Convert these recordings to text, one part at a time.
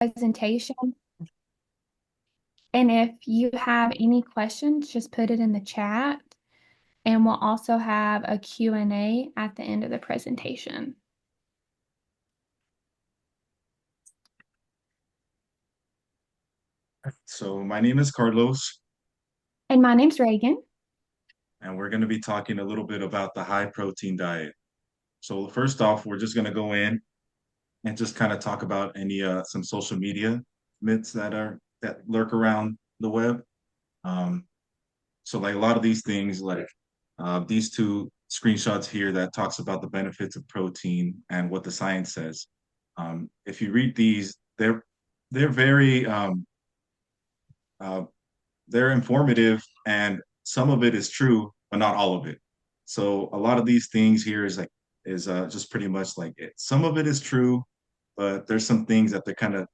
presentation. And if you have any questions, just put it in the chat. And we'll also have a Q&A at the end of the presentation. So my name is Carlos, And my name's Reagan. and we're going to be talking a little bit about the high protein diet. So first off, we're just going to go in and just kind of talk about any some social media myths that lurk around the web. Um, so like a lot of these things, like these two screenshots here that talks about the benefits of protein and what the science says. If you read these, they're very uh, they're informative, and some of it is true, but not all of it. So a lot of these things here is just pretty much like it. Some of it is true, but there's some things that they're kind of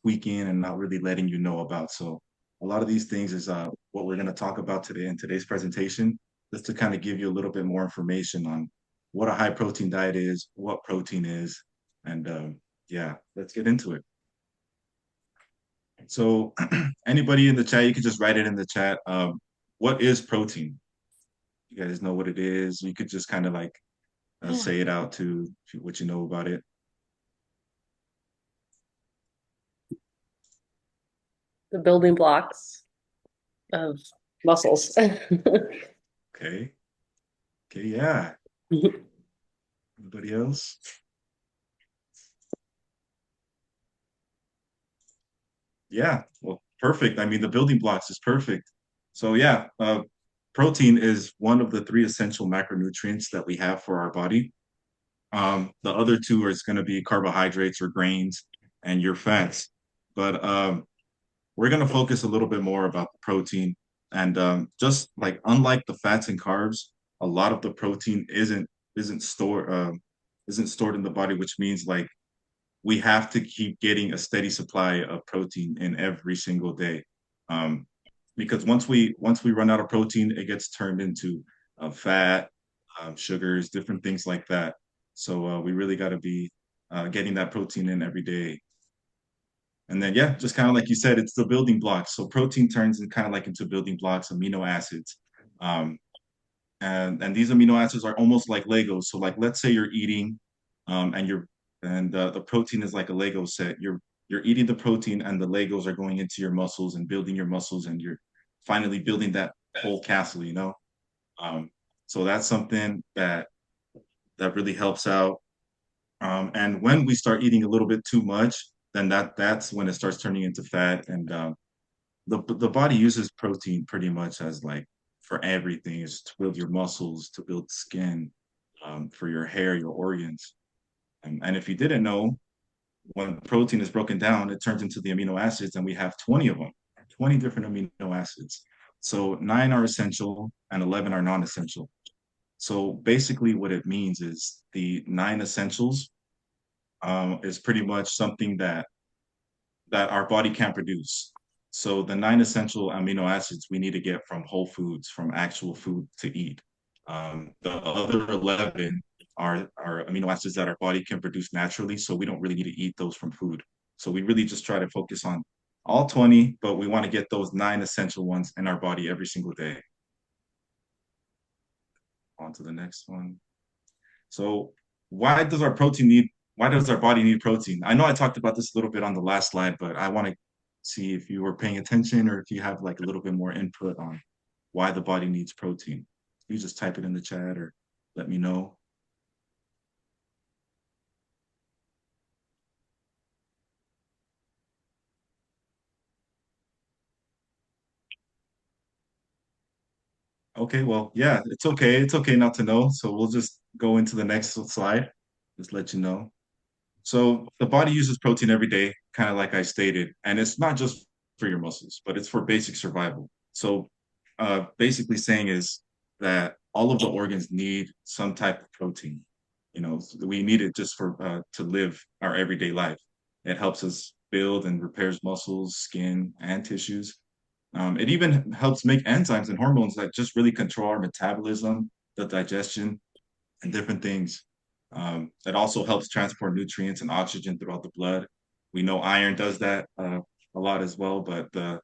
tweaking and not really letting you know about. So a lot of these things is what we're going to talk about today in today's presentation, just to kind of give you a little bit more information on what a high protein diet is, what protein is, and yeah, let's get into it. So anybody in the chat, you can just write it in the chat. What is protein? You guys know what it is. You could just kind of like Yeah. say it out to what you know about it. The building blocks of muscles. Okay. Okay. Yeah. Anybody else? Yeah. Well, perfect. I mean, the building blocks is perfect. So yeah, protein is one of the three essential macronutrients that we have for our body. The other two is going to be carbohydrates or grains and your fats. But we're going to focus a little bit more about the protein. And just like unlike the fats and carbs, a lot of the protein isn't stored isn't stored in the body, which means like we have to keep getting a steady supply of protein in every single day. Um, because once we run out of protein, it gets turned into fat, sugars, different things like that. So we really got to be getting that protein in every day. And then, yeah, just kind of like you said, it's the building blocks. So protein turns in kind of like into building blocks, amino acids. Um, and these amino acids are almost like Legos. So like, let's say you're eating, and the protein is like a Lego set. You're eating the protein, and the Legos are going into your muscles and building your muscles, and you're finally building that whole castle. Um, so that's something that really helps out. And when we start eating a little bit too much, then that's when it starts turning into fat. And the body uses protein pretty much as like for everything, is to build your muscles, to build skin, for your hair, your organs. And if you didn't know, when protein is broken down, it turns into the amino acids, and we have 20 of them, 20 different amino acids. So 9 are essential and 11 are non-essential. So basically, what it means is the 9 essentials is pretty much something that our body can't produce. So the 9 essential amino acids we need to get from whole foods, from actual food to eat. The other 11 are amino acids that our body can produce naturally, so we don't really need to eat those from food. So we really just try to focus on all 20, but we want to get those 9 essential ones in our body every single day. On to the next one. So why does our protein need why does our body need protein? I know I talked about this a little bit on the last slide, but I want to see if you were paying attention or if you have like a little bit more input on why the body needs protein. You just type it in the chat or let me know. Okay, well, yeah, it's okay. It's okay not to know. So we'll just go into the next slide. Just let you know. So the body uses protein every day, kind of like I stated, and it's not just for your muscles, but it's for basic survival. So basically saying is that all of the organs need some type of protein. We need it just for to live our everyday life. It helps us build and repairs muscles, skin, and tissues. It even helps make enzymes and hormones that just really control our metabolism, the digestion, and different things. It also helps transport nutrients and oxygen throughout the blood, We know iron does that a lot as well, but the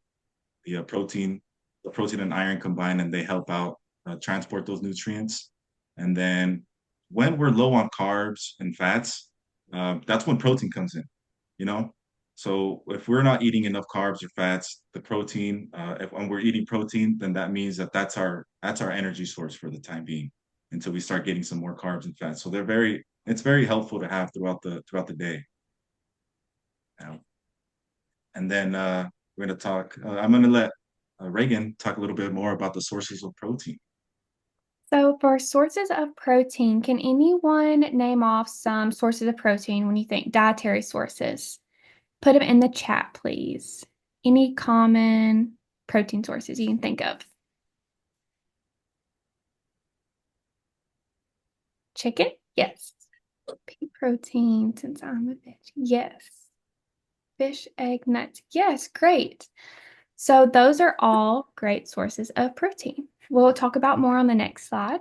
protein and iron combine, and they help out transport those nutrients. And then when we're low on carbs and fats, that's when protein comes in. You know, so if we're not eating enough carbs or fats, the protein, if when we're eating protein, then that means that that's our energy source for the time being until we start getting some more carbs and fats. So it's very helpful to have throughout the day. You know? And then we're going to talk. I'm going to let Reagan talk a little bit more about the sources of protein. So, for sources of protein, can anyone name off some sources of protein when you think dietary sources? Put them in the chat, please. Any common protein sources you can think of? Chicken? Yes. Pea protein, since I'm a veg. Yes. Fish, egg, nuts. Yes, great. So those are all great sources of protein. We'll talk about more on the next slide.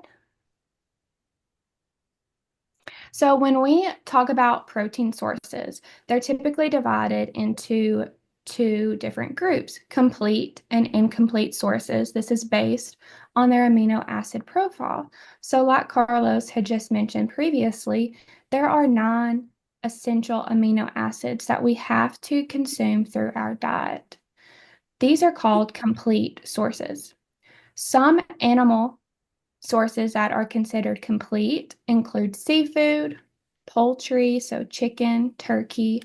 So when we talk about protein sources, they're typically divided into two different groups, complete and incomplete sources. This is based on their amino acid profile. So like Carlos had just mentioned previously, there are 9 essential amino acids that we have to consume through our diet. These are called complete sources. Some animal sources that are considered complete include seafood, poultry, so chicken, turkey,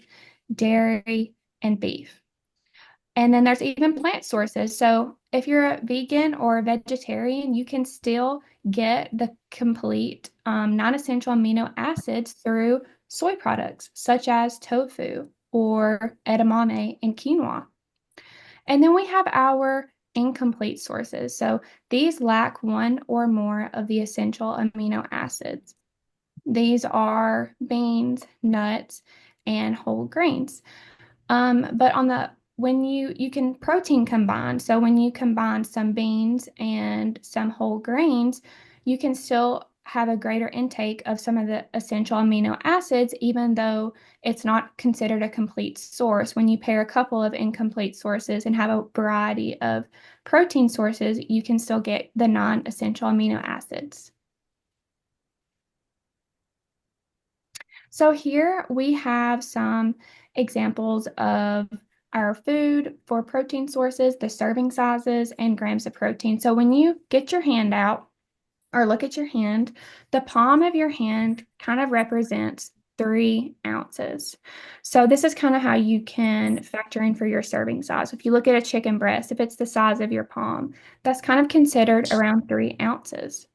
dairy, and beef. And then there's even plant sources. So if you're a vegan or a vegetarian, you can still get the complete non-essential amino acids through soy products, such as tofu or edamame and quinoa. And then we have our incomplete sources. So these lack one or more of the essential amino acids. These are beans, nuts, and whole grains. But on the when you can protein combine, so when you combine some beans and some whole grains, you can still have a greater intake of some of the essential amino acids, even though it's not considered a complete source. When you pair a couple of incomplete sources and have a variety of protein sources, you can still get the non-essential amino acids. So here we have some examples of our food for protein sources, the serving sizes, and grams of protein. So when you get your hand out or look at your hand, the palm of your hand kind of represents 3 ounces. So this is kind of how you can factor in for your serving size. If you look at a chicken breast, if it's the size of your palm, that's kind of considered around 3 ounces.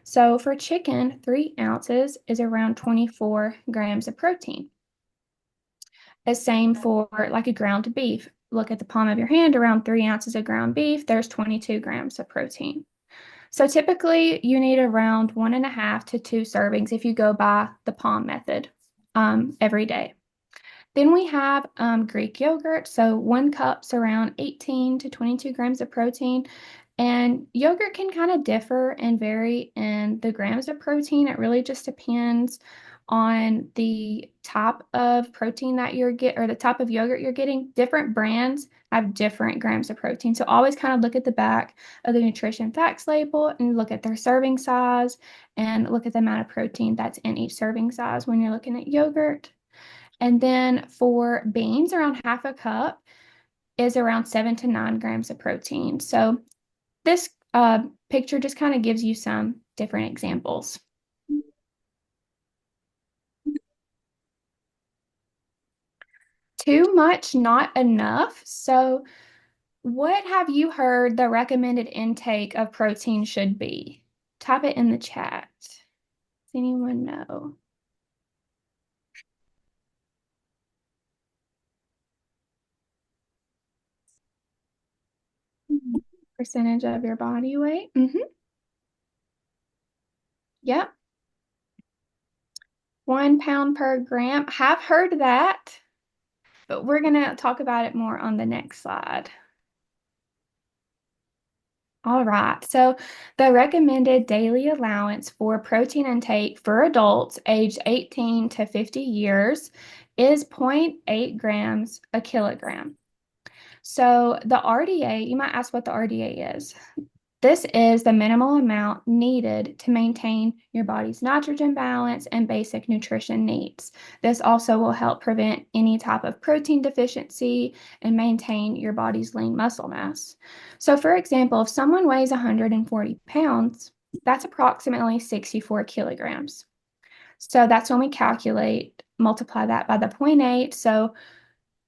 So for chicken, 3 ounces is around 24 grams of protein. The same for like a ground beef. Look at the palm of your hand, around 3 ounces of ground beef, there's 22 grams of protein. So typically you need around 1.5 to 2 servings if you go by the palm method every day. Then we have Greek yogurt. So 1 cup's around 18 to 22 grams of protein. And yogurt can kind of differ and vary in the grams of protein. It really just depends on the type of protein that you're getting or the type of yogurt you're getting. Different brands have different grams of protein. So always kind of look at the back of the nutrition facts label and look at their serving size and look at the amount of protein that's in each serving size when you're looking at yogurt. And then for beans, around 1/2 cup is around 7 to 9 grams of protein. So this picture just kind of gives you some different examples. Too much, not enough. So what have you heard the recommended intake of protein should be? Type it in the chat. Does anyone know? Percentage of your body weight. Yep. 1 pound per gram. Have heard that, but we're going to talk about it more on the next slide. All right. So the recommended daily allowance for protein intake for adults aged 18 to 50 years is 0.8 grams a kilogram. So the RDA, you might ask what the RDA is. This is the minimal amount needed to maintain your body's nitrogen balance and basic nutrition needs. This also will help prevent any type of protein deficiency and maintain your body's lean muscle mass. So, for example, if someone weighs 140 pounds, that's approximately 64 kilograms. So that's when we calculate, multiply that by the zero point 0.8. So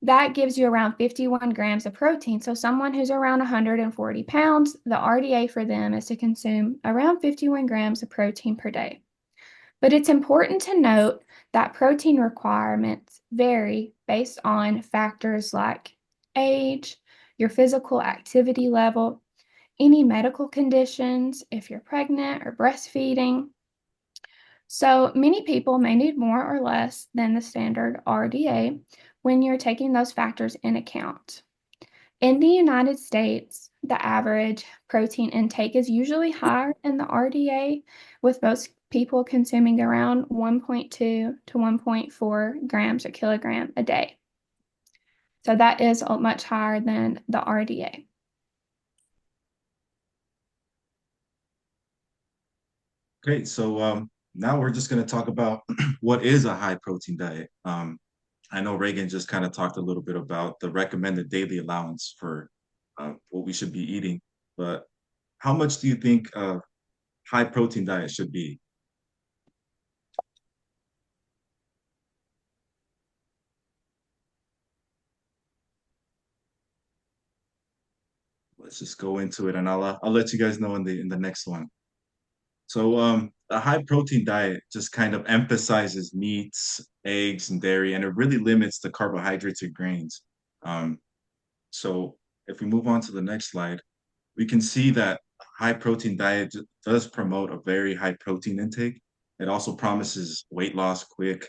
that gives you around 51 grams of protein. So someone who's around 140 pounds, the RDA for them is to consume around 51 grams of protein per day. But it's important to note that protein requirements vary based on factors like age, your physical activity level, any medical conditions, if you're pregnant or breastfeeding. So many people may need more or less than the standard RDA when you're taking those factors in account. In the United States, the average protein intake is usually higher than the RDA, with most people consuming around 1.2 to 1.4 grams a kilogram a day. So that is much higher than the RDA. Great. So now we're just going to talk about what is a high protein diet. I know Reagan just kind of talked a little bit about the recommended daily allowance for what we should be eating, but how much do you think a high protein diet should be? Let's just go into it, and I'll let you guys know in the next one. So a high protein diet just kind of emphasizes meats, eggs, and dairy, and it really limits the carbohydrates and grains. Um, so if we move on to the next slide, we can see that high protein diet does promote a very high protein intake. It also promises weight loss quick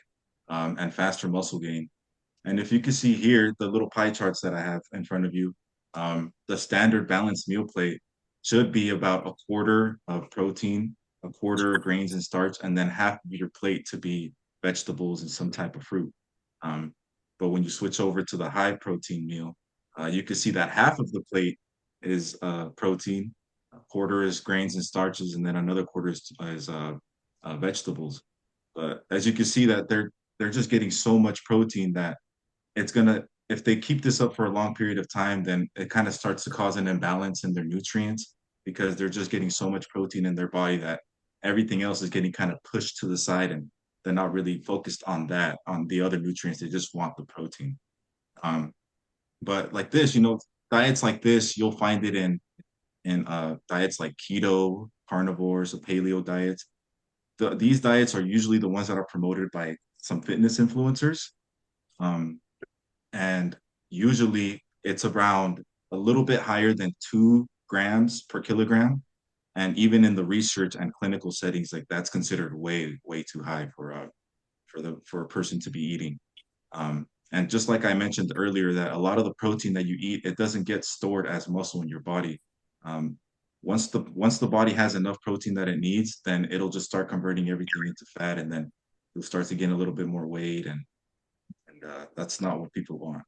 and faster muscle gain. And if you can see here, the little pie charts that I have in front of you, the standard balanced meal plate should be about a quarter of protein, a quarter of grains and starch, and then half of your plate to be vegetables and some type of fruit. Um, but when you switch over to the high protein meal, you can see that half of the plate is protein, a quarter is grains and starches, and then another quarter is vegetables. But as you can see that they're just getting so much protein that it's gonna if they keep this up for a long period of time, then it kind of starts to cause an imbalance in their nutrients because they're just getting so much protein in their body that everything else is getting kind of pushed to the side and they're not really focused on that, on the other nutrients. They just want the protein. Um, but like this, diets like this, you'll find it in diets like keto, carnivores, or paleo diets. These diets are usually the ones that are promoted by some fitness influencers. Um, and usually it's around a little bit higher than 2 grams per kilogram. And even in the research and clinical settings, like that's considered way, way too high for a person to be eating. And just like I mentioned earlier, that a lot of the protein that you eat, it doesn't get stored as muscle in your body. Um, once the body has enough protein that it needs, then it'll just start converting everything into fat, and then you'll start to gain a little bit more weight, and that's not what people want.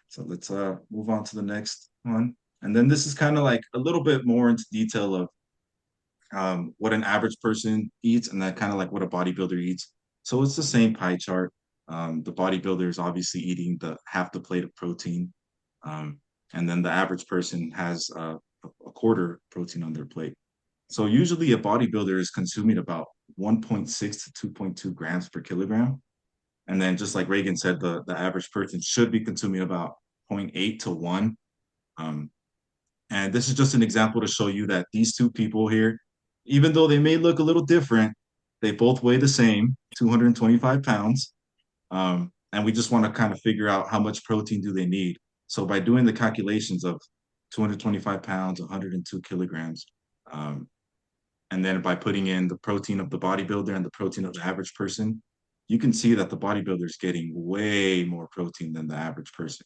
So let's move on to the next one. And then this is kind of like a little bit more into detail of what an average person eats and then kind of like what a bodybuilder eats. So it's the same pie chart. The bodybuilder is obviously eating the half the plate of protein. Um, and then the average person has a quarter protein on their plate. So usually a bodybuilder is consuming about 1.6 to 2.2 grams per kilogram. And then just like Reagan said, the average person should be consuming about zero point 0.8 to 1. Um, and this is just an example to show you that these two people here, even though they may look a little different, they both weigh the same, 225 pounds. And we just want to kind of figure out how much protein do they need. So by doing the calculations of 225 pounds, 102 kilograms, um, and then by putting in the protein of the bodybuilder and the protein of the average person, you can see that the bodybuilder is getting way more protein than the average person.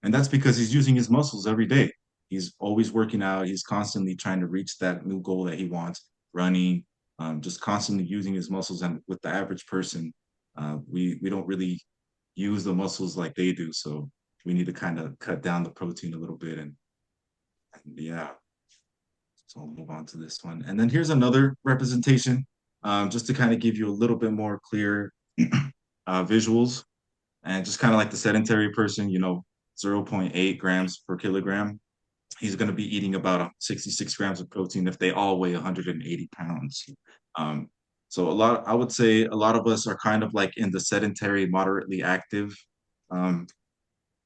And that's because he's using his muscles every day. He's always working out. He's constantly trying to reach that new goal that he wants, running, just constantly using his muscles. And with the average person, we don't really use the muscles like they do. So we need to kind of cut down the protein a little bit. And yeah, so I'll move on to this one. And then here's another representation, just to kind of give you a little bit more clear visuals. And just kind of like the sedentary person, 0.8 grams per kilogram. He's going to be eating about 66 grams of protein if they all weigh 180 pounds. Um, so I would say a lot of us are kind of like in the sedentary, moderately active um,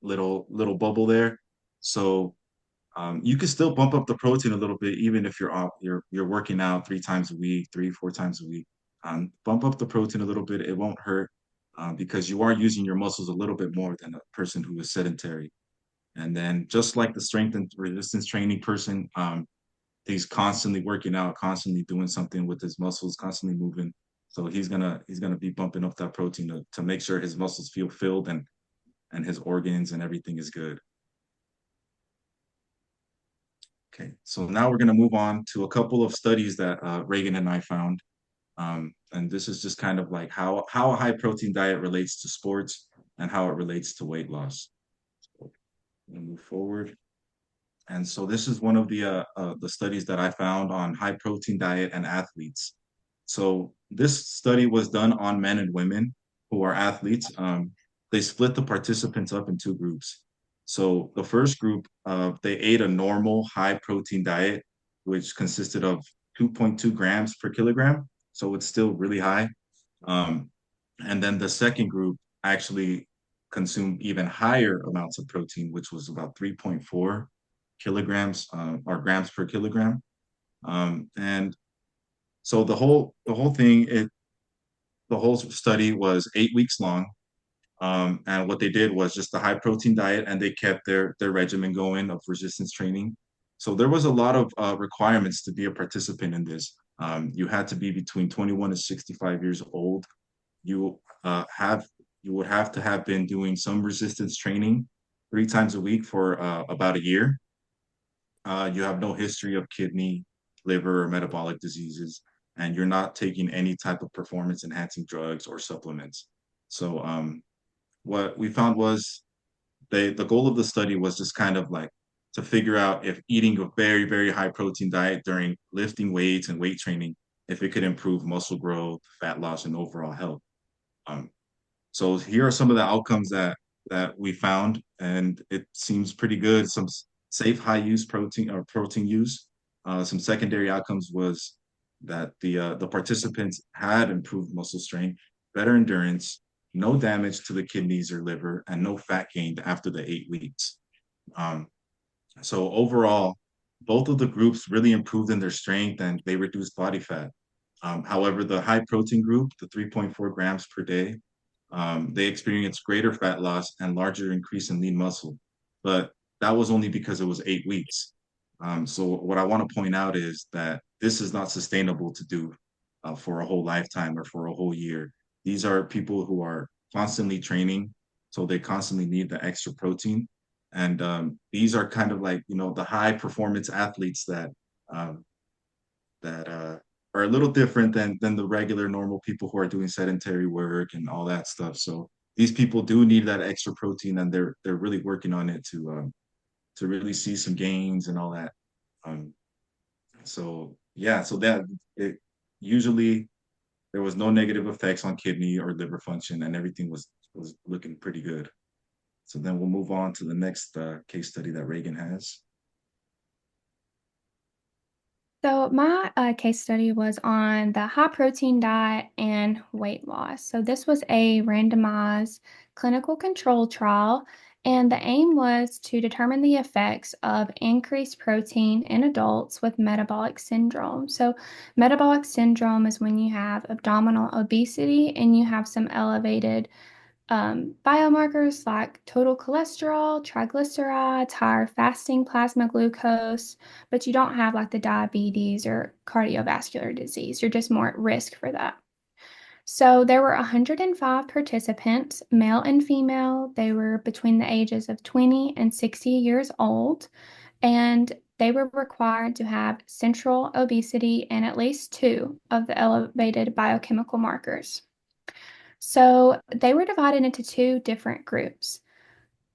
little bubble there. So you can still bump up the protein a little bit, even if you're working out 3 times a week, 3, 4 times a week. Bump up the protein a little bit. It won't hurt because you are using your muscles a little bit more than a person who is sedentary. And then just like the strength and resistance training person, he's constantly working out, constantly doing something with his muscles, constantly moving. So he's gonna be bumping up that protein to make sure his muscles feel filled and his organs and everything is good. Okay, so now we're gonna move on to a couple of studies that Reagan and I found. And this is just kind of like how a high protein diet relates to sports and how it relates to weight loss. So I'm gonna move forward. And so this is one of the studies that I found on high protein diet and athletes. So this study was done on men and women who are athletes. They split the participants up in two groups. So the first group, they ate a normal high protein diet, which consisted of 2.2 grams per kilogram. So it's still really high. Um, and then the second group actually consumed even higher amounts of protein, which was about 3.4 kilograms or grams per kilogram. And so the whole thing, the whole study was 8 weeks long. And what they did was just a high protein diet, and they kept their regimen going of resistance training. So there was a lot of requirements to be a participant in this. You had to be between 21 and 65 years old. You have you would have to have been doing some resistance training 3 times a week for about a year. You have no history of kidney, liver, or metabolic diseases, and you're not taking any type of performance enhancing drugs or supplements. So what we found was the goal of the study was just kind of like to figure out if eating a very, very high protein diet during lifting weights and weight training, if it could improve muscle growth, fat loss, and overall health. Um, so here are some of the outcomes that we found, and it seems pretty good. Some safe high use protein or protein use. Some secondary outcomes was that the participants had improved muscle strength, better endurance, no damage to the kidneys or liver, and no fat gained after the 8 weeks. Um, so overall, both of the groups really improved in their strength and they reduced body fat. However, the high protein group, the 3.4 grams per day, they experienced greater fat loss and larger increase in lean muscle. But that was only because it was 8 weeks. So what I want to point out is that this is not sustainable to do for a whole lifetime or for a whole year. These are people who are constantly training, so they constantly need the extra protein. And these are kind of like, the high performance athletes um, that are a little different than the regular normal people who are doing sedentary work and all that stuff. So these people do need that extra protein, and they're really working on it to really see some gains and all that. Um, so yeah, so that it usually there was no negative effects on kidney or liver function, and everything was looking pretty good. So then we'll move on to the next case study that Reagan has. So my case study was on the high protein diet and weight loss. So this was a randomized clinical control trial, and the aim was to determine the effects of increased protein in adults with metabolic syndrome. So metabolic syndrome is when you have abdominal obesity and you have some elevated biomarkers like total cholesterol, triglycerides, higher fasting plasma glucose, but you don't have like the diabetes or cardiovascular disease. You're just more at risk for that. So there were 105 participants, male and female. They were between the ages of 20 and 60 years old. and they were required to have central obesity and at least two of the elevated biochemical markers. So they were divided into two different groups.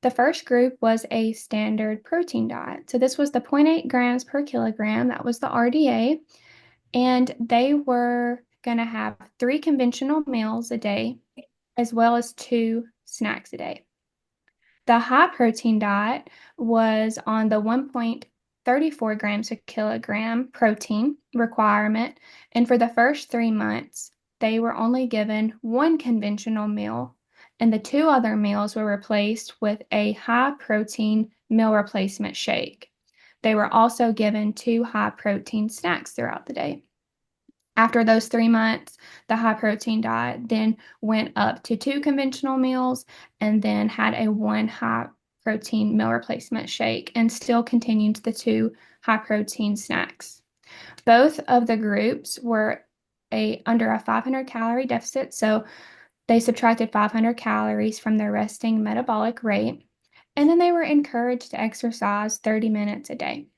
The first group was a standard protein diet. So this was the zero point 0.8 grams per kilogram. That was the RDA. And they were going to have three conventional meals a day, as well as two snacks a day. The high protein diet was on the 1.34 grams per kilogram protein requirement. And for the first 3 months, they were only given one conventional meal, and the two other meals were replaced with a high protein meal replacement shake. They were also given two high protein snacks throughout the day. After those 3 months, the high protein diet then went up to two conventional meals and then had a one high protein meal replacement shake and still continued the two high protein snacks. Both of the groups were under a 500 calorie deficit, so they subtracted 500 calories from their resting metabolic rate, and then they were encouraged to exercise 30 minutes a day.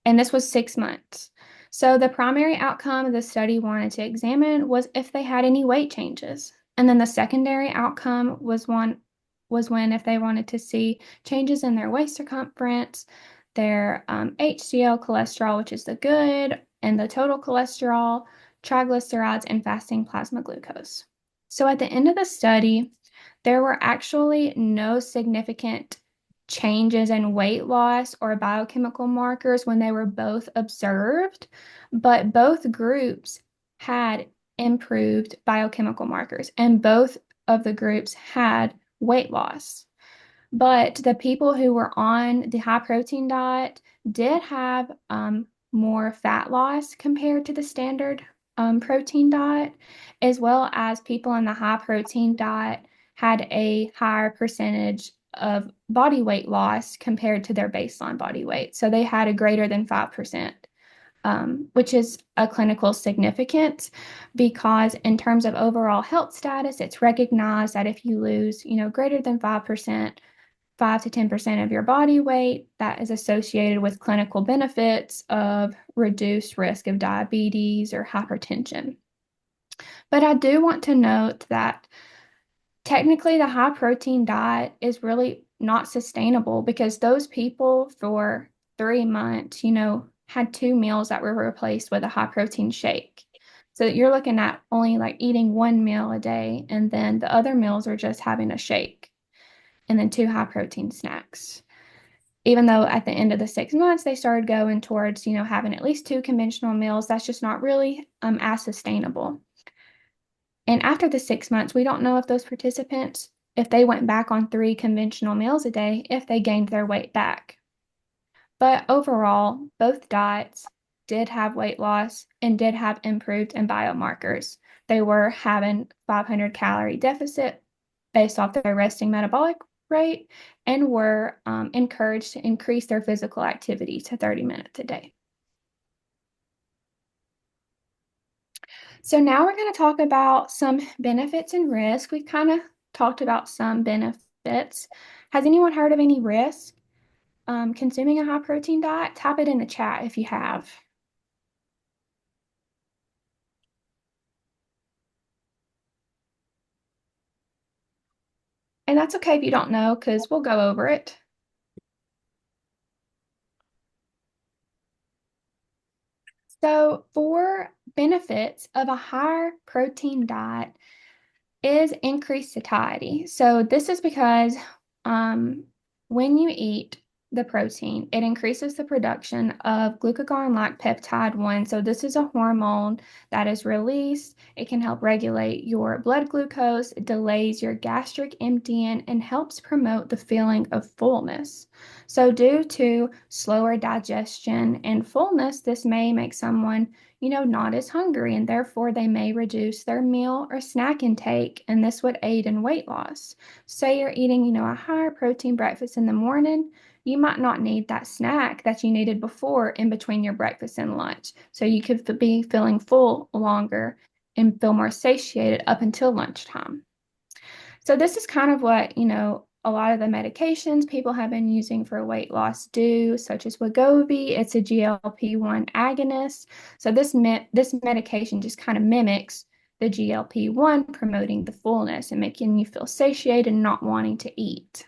And this was 6 months. So the primary outcome of the study wanted to examine was if they had any weight changes. And then the secondary outcome was when if they wanted to see changes in their waist circumference, their HDL cholesterol, which is the good, and the total cholesterol, triglycerides, and fasting plasma glucose. So at the end of the study, there were actually no significant changes in weight loss or biochemical markers when they were both observed, but both groups had improved biochemical markers and both of the groups had weight loss. But the people who were on the high protein diet did have more fat loss compared to the standard protein diet, as well as people in the high protein diet had a higher percentage of body weight loss compared to their baseline body weight. So they had a greater than 5%, which is a clinical significance because in terms of overall health status, it's recognized that if you lose, greater than 5%, 5 to 10% of your body weight, that is associated with clinical benefits of reduced risk of diabetes or hypertension. But I do want to note that technically the high protein diet is really not sustainable because those people for 3 months, had two meals that were replaced with a high protein shake. So you're looking at only like eating one meal a day, and then the other meals are just having a shake and then two high protein snacks. Even though at the end of the 6 months, they started going towards, having at least two conventional meals, that's just not really as sustainable. And after the 6 months, we don't know if those participants, if they went back on three conventional meals a day, if they gained their weight back. But overall, both diets did have weight loss and did have improved in biomarkers. They were having 500 calorie deficit based off their resting metabolic rate and were encouraged to increase their physical activity to 30 minutes a day. So now we're going to talk about some benefits and risks. We've kind of talked about some benefits. Has anyone heard of any risk consuming a high protein diet? Type it in the chat if you have. And that's okay if you don't know, because we'll go over it. So for benefits of a higher protein diet is increased satiety. So this is because when you eat the protein, it increases the production of glucagon-like peptide 1. So this is a hormone that is released. It can help regulate your blood glucose, it delays your gastric emptying, and helps promote the feeling of fullness. So due to slower digestion and fullness, this may make someone not as hungry, and therefore they may reduce their meal or snack intake, and this would aid in weight loss. Say you're eating, a higher protein breakfast in the morning, you might not need that snack that you needed before in between your breakfast and lunch. So you could be feeling full longer and feel more satiated up until lunchtime. So this is kind of what, a lot of the medications people have been using for weight loss do, such as Wegovy. It's a GLP-1 agonist. So this medication just kind of mimics the GLP-1, promoting the fullness and making you feel satiated and not wanting to eat.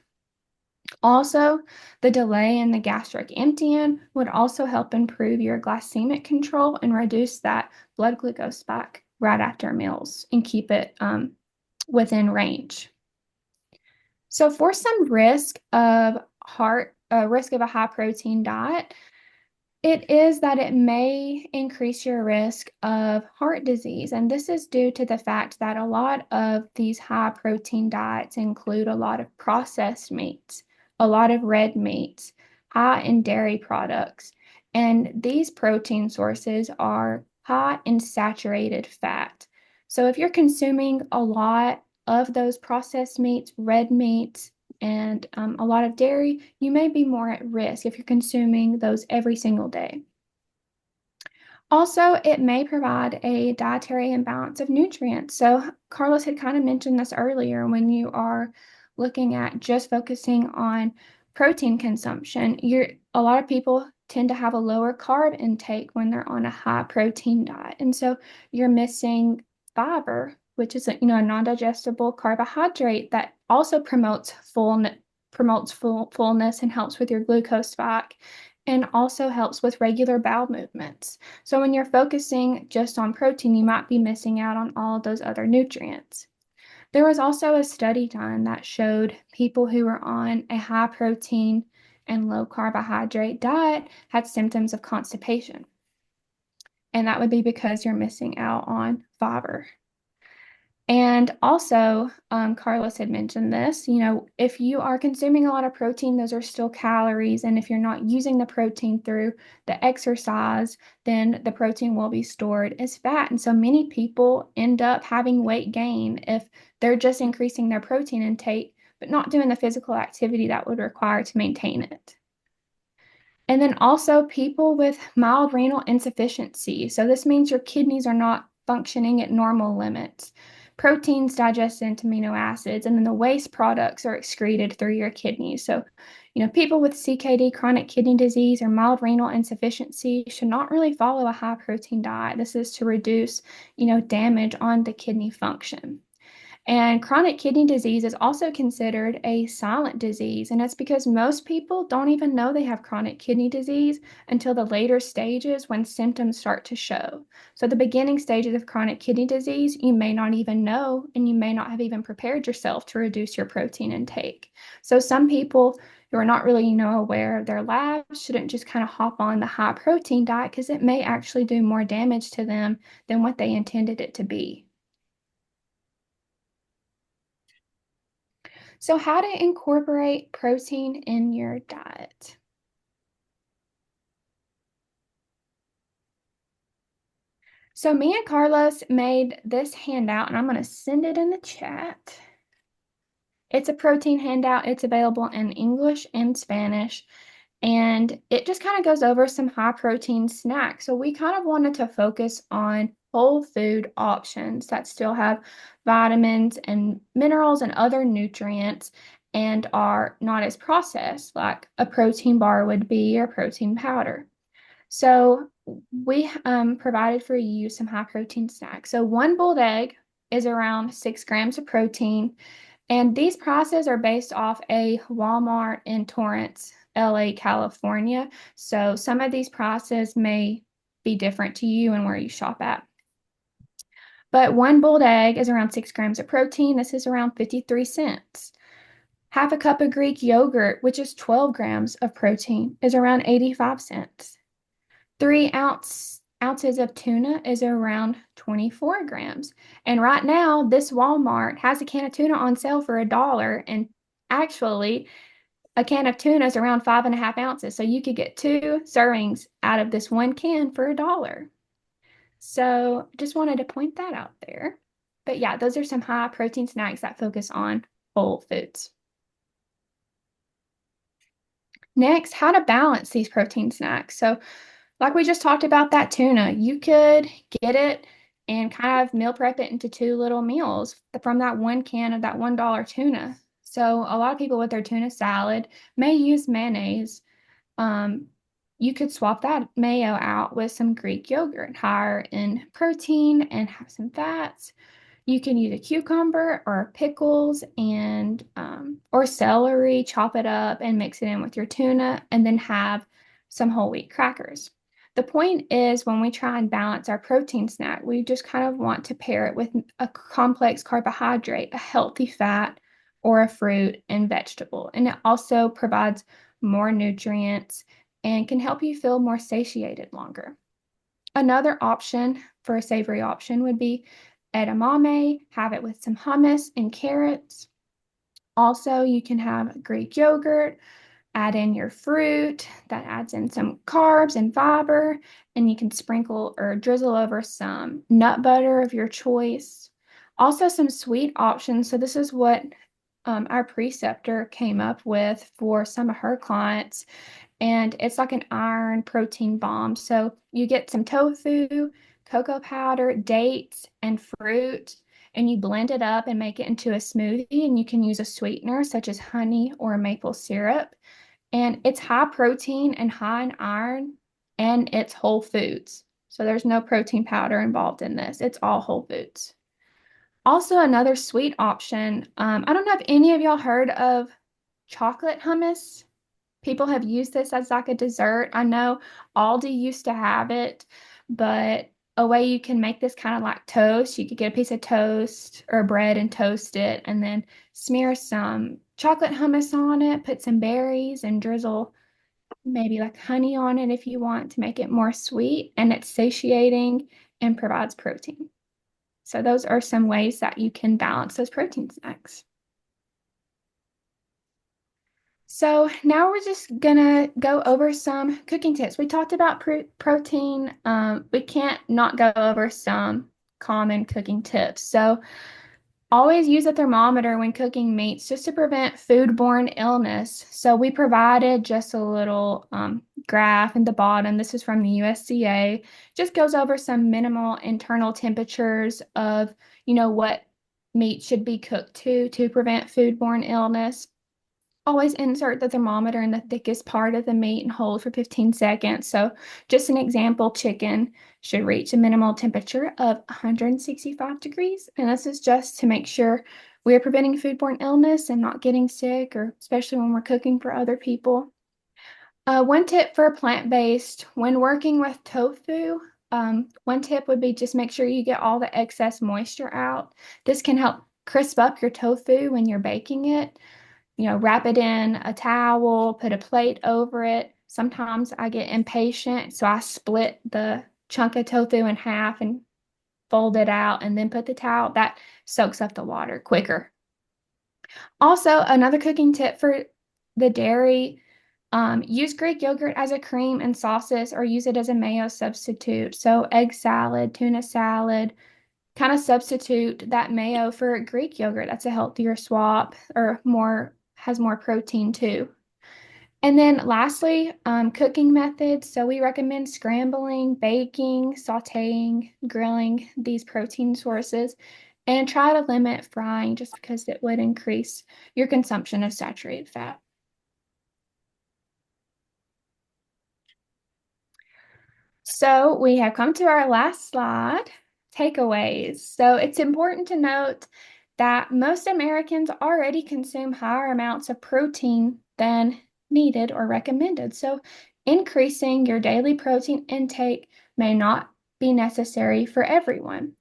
Also, the delay in the gastric emptying would also help improve your glycemic control and reduce that blood glucose spike right after meals and keep it within range. So for some risk of a high protein diet, it is that it may increase your risk of heart disease. And this is due to the fact that a lot of these high protein diets include a lot of processed meats, a lot of red meats, high in dairy products. And these protein sources are high in saturated fat. So if you're consuming a lot of those processed meats, red meats, and a lot of dairy, you may be more at risk if you're consuming those every single day. Also, it may provide a dietary imbalance of nutrients. So, Carlos had kind of mentioned this earlier when you are looking at just focusing on protein consumption. A lot of people tend to have a lower carb intake when they're on a high protein diet. And so you're missing fiber, which is a non-digestible carbohydrate that also promotes fullness and helps with your glucose spike and also helps with regular bowel movements. So when you're focusing just on protein, you might be missing out on all of those other nutrients. There was also a study done that showed people who were on a high protein and low carbohydrate diet had symptoms of constipation. And that would be because you're missing out on fiber. And also, Carlos had mentioned this, if you are consuming a lot of protein, those are still calories. And if you're not using the protein through the exercise, then the protein will be stored as fat. And so many people end up having weight gain if they're just increasing their protein intake, but not doing the physical activity that would require to maintain it. And then also people with mild renal insufficiency. So this means your kidneys are not functioning at normal limits. Proteins digest into amino acids, and then the waste products are excreted through your kidneys. So, people with CKD, chronic kidney disease, or mild renal insufficiency should not really follow a high protein diet. This is to reduce, damage on the kidney function. And chronic kidney disease is also considered a silent disease, and it's because most people don't even know they have chronic kidney disease until the later stages when symptoms start to show. So, the beginning stages of chronic kidney disease, you may not even know, and you may not have even prepared yourself to reduce your protein intake. So, some people who are not really, aware of their labs shouldn't just kind of hop on the high protein diet because it may actually do more damage to them than what they intended it to be. So, how to incorporate protein in your diet? So, me and Carlos made this handout, and I'm going to send it in the chat. It's a protein handout. It's available in English and Spanish, and it just kind of goes over some high protein snacks. So, we kind of wanted to focus on whole food options that still have vitamins and minerals and other nutrients and are not as processed like a protein bar would be or protein powder. So we provided for you some high protein snacks. So one boiled egg is around 6 grams of protein, and these prices are based off a Walmart in Torrance, LA, California. So some of these prices may be different to you and where you shop at. But one boiled egg is around 6 grams of protein. This is around 53 cents. Half a cup of Greek yogurt, which is 12 grams of protein, is around 85 cents. 3 ounces of tuna is around 24 grams. And right now, this Walmart has a can of tuna on sale for $1. And actually, a can of tuna is around 5.5 ounces. So you could get 2 servings out of this one can for $1. So just wanted to point that out there. But yeah, those are some high protein snacks that focus on whole foods. Next, how to balance these protein snacks. So like we just talked about that tuna, you could get it and kind of meal prep it into 2 little meals from that one can of that $1 tuna. So a lot of people with their tuna salad may use mayonnaise. Um, you could swap that mayo out with some Greek yogurt, higher in protein and have some fats. You can use a cucumber or pickles and or celery, chop it up and mix it in with your tuna, and then have some whole wheat crackers. The point is when we try and balance our protein snack, we just kind of want to pair it with a complex carbohydrate, a healthy fat, or a fruit and vegetable. And it also provides more nutrients and can help you feel more satiated longer. Another option for a savory option would be edamame, have it with some hummus and carrots. Also, you can have Greek yogurt, add in your fruit, that adds in some carbs and fiber, and you can sprinkle or drizzle over some nut butter of your choice. Also, some sweet options. So, this is what our preceptor came up with for some of her clients, and it's like an iron protein bomb. So you get some tofu, cocoa powder, dates, and fruit, and you blend it up and make it into a smoothie. And you can use a sweetener such as honey or maple syrup. And it's high protein and high in iron, and it's whole foods. So there's no protein powder involved in this. It's all whole foods. Also, another sweet option. I don't know if any of y'all heard of chocolate hummus. People have used this as like a dessert. I know Aldi used to have it, but a way you can make this kind of like toast, you could get a piece of toast or bread and toast it, and then smear some chocolate hummus on it, put some berries and drizzle maybe like honey on it if you want to make it more sweet, and it's satiating and provides protein. So those are some ways that you can balance those protein snacks. So now we're just gonna go over some cooking tips. We talked about protein. We can't not go over some common cooking tips. So always use a thermometer when cooking meats just to prevent foodborne illness. So we provided just a little graph in the bottom. This is from the USDA. Just goes over some minimal internal temperatures of, what meat should be cooked to prevent foodborne illness. Always insert the thermometer in the thickest part of the meat and hold for 15 seconds. So, just an example, chicken should reach a minimal temperature of 165 degrees. And this is just to make sure we're preventing foodborne illness and not getting sick, or especially when we're cooking for other people. One tip for plant-based, when working with tofu, one tip would be just make sure you get all the excess moisture out. This can help crisp up your tofu when you're baking it. Wrap it in a towel, put a plate over it. Sometimes I get impatient, so I split the chunk of tofu in half and fold it out and then put the towel. That soaks up the water quicker. Also, another cooking tip for the dairy, use Greek yogurt as a cream and sauces or use it as a mayo substitute. So egg salad, tuna salad, kind of substitute that mayo for Greek yogurt. That's a healthier swap or has more protein too. And then lastly, cooking methods. So we recommend scrambling, baking, sauteing, grilling these protein sources, and try to limit frying just because it would increase your consumption of saturated fat. So we have come to our last slide, takeaways. So it's important to note that most Americans already consume higher amounts of protein than needed or recommended. So increasing your daily protein intake may not be necessary for everyone.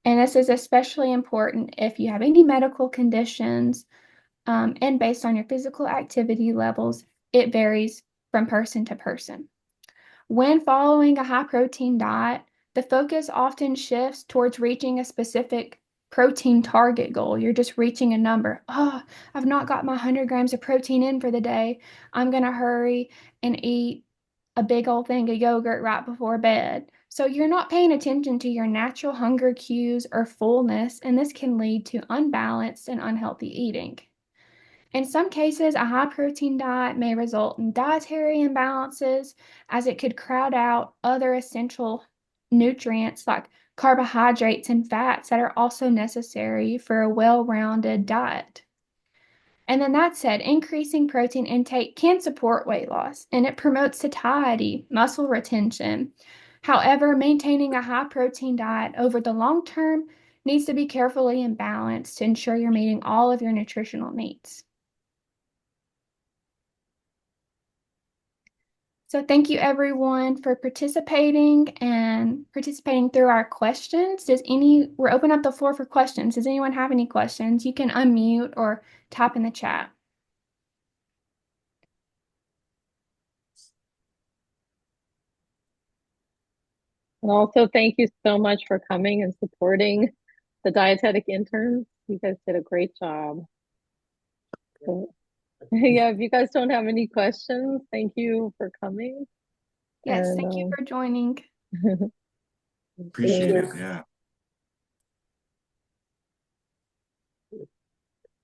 And this is especially important if you have any medical conditions, and based on your physical activity levels, it varies from person to person. When following a high protein diet, the focus often shifts towards reaching a specific protein target goal. You're just reaching a number. Oh, I've not got my 100 grams of protein in for the day. I'm going to hurry and eat a big old thing of yogurt right before bed. So you're not paying attention to your natural hunger cues or fullness, and this can lead to unbalanced and unhealthy eating. In some cases, a high protein diet may result in dietary imbalances as it could crowd out other essential nutrients like carbohydrates and fats that are also necessary for a well rounded diet. And then that said, increasing protein intake can support weight loss and it promotes satiety, muscle retention. However, maintaining a high protein diet over the long term needs to be carefully and balanced to ensure you're meeting all of your nutritional needs. So thank you everyone for participating and participating through our questions. We're open up the floor for questions. Does anyone have any questions? You can unmute or type in the chat. And also, thank you so much for coming and supporting the dietetic interns. You guys did a great job. So, yeah, if you guys don't have any questions, thank you for coming. Yes, And thank you for joining. Appreciate it. Yeah.